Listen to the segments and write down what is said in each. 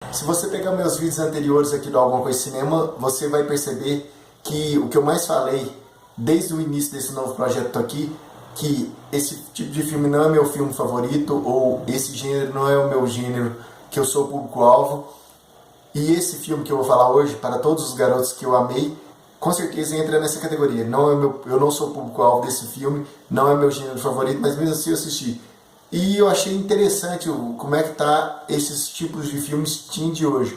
Se você pegar meus vídeos anteriores aqui do Alguma Coisa Cinema, você vai perceber que o que eu mais falei desde o início desse novo projeto aqui, que esse tipo de filme não é meu filme favorito, ou esse gênero não é o meu gênero que eu sou público-alvo. E esse filme que eu vou falar hoje, Para Todos os Garotos que Eu Amei, com certeza entra nessa categoria. Eu não sou público-alvo desse filme, não é meu gênero favorito, mas mesmo assim eu assisti. E eu achei interessante como é que tá esses tipos de filmes teen de hoje.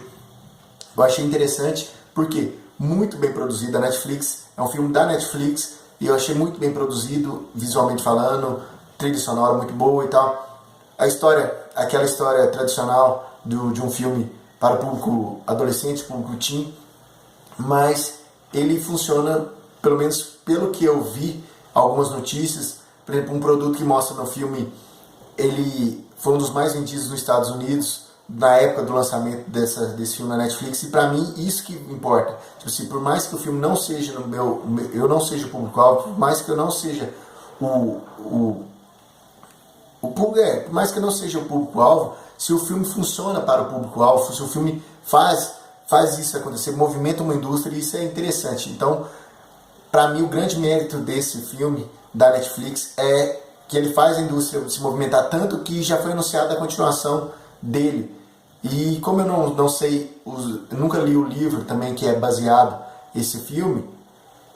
Eu achei interessante porque muito bem produzido, a Netflix, é um filme da Netflix, e eu achei muito bem produzido, visualmente falando, trilha sonora muito boa e tal. A história, aquela história tradicional de um filme para o público adolescente, público teen, mas ele funciona, pelo menos pelo que eu vi, algumas notícias, por exemplo, um produto que mostra no filme, ele foi um dos mais vendidos nos Estados Unidos na época do lançamento desse filme na Netflix, e pra mim isso que importa. Tipo assim, por mais que o filme não seja eu não seja o público-alvo, por mais que eu não seja por mais que eu não seja o público-alvo, se o filme funciona para o público-alvo, se o filme faz isso acontecer, movimenta uma indústria, isso é interessante. Então, para mim, o grande mérito desse filme da Netflix é que ele faz a indústria se movimentar tanto que já foi anunciada a continuação dele. E como eu não sei, nunca li o livro também que é baseado esse filme,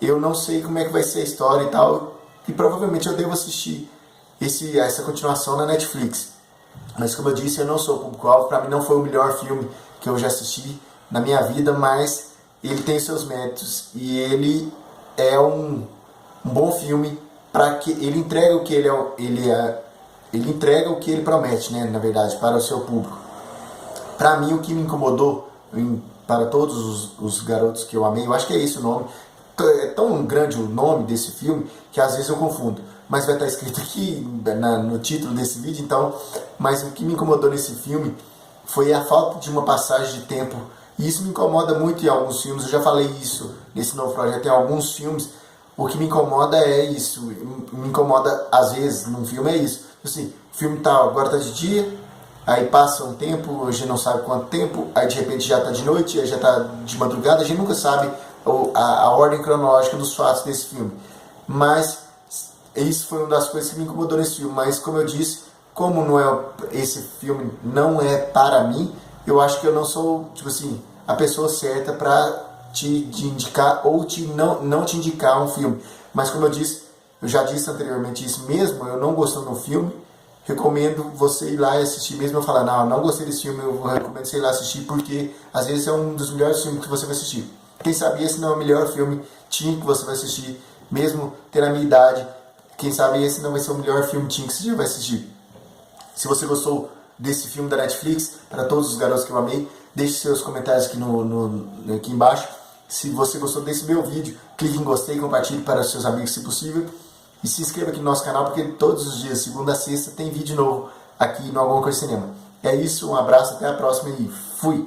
eu não sei como é que vai ser a história e tal, e provavelmente eu devo assistir essa continuação na Netflix. Mas como eu disse, eu não sou público-alvo, para mim não foi o melhor filme que eu já assisti na minha vida, mas ele tem seus méritos e ele é um bom filme para que ele entrega o que ele entrega o que ele promete, né, na verdade, para o seu público. Para mim, o que me incomodou para todos os garotos que eu amei, eu acho que é esse o nome. É tão grande o nome desse filme que às vezes eu confundo, mas vai estar escrito aqui no título desse vídeo, então. Mas o que me incomodou nesse filme foi a falta de uma passagem de tempo, e isso me incomoda muito em alguns filmes. Eu já falei isso nesse novo projeto, em alguns filmes o que me incomoda é isso, me incomoda às vezes num filme é isso, assim, o filme tá, agora tá de dia, aí passa um tempo, a gente não sabe quanto tempo, aí de repente já tá de noite, aí já tá de madrugada, a gente nunca sabe a ordem cronológica dos fatos desse filme. Mas isso foi uma das coisas que me incomodou nesse filme. Mas como eu disse, como não é, esse filme não é para mim, eu acho que eu não sou, tipo assim, a pessoa certa para te indicar ou não te indicar um filme. Mas como eu já disse anteriormente isso mesmo, eu não gostando do filme, recomendo você ir lá e assistir, mesmo eu falar, não gostei desse filme, eu recomendo você ir lá assistir, porque às vezes é um dos melhores filmes que você vai assistir. Quem sabe esse não é o melhor filme teen que você vai assistir, mesmo ter a minha idade. Quem sabe esse não vai ser o melhor filme teen que você já vai assistir. Se você gostou desse filme da Netflix, Para Todos os Garotos que Eu Amei, deixe seus comentários aqui, aqui embaixo. Se você gostou desse meu vídeo, clique em gostei, compartilhe para os seus amigos se possível. E se inscreva aqui no nosso canal, porque todos os dias, segunda a sexta, tem vídeo novo aqui no Alguma Coisa Cinema. É isso, um abraço, até a próxima e fui!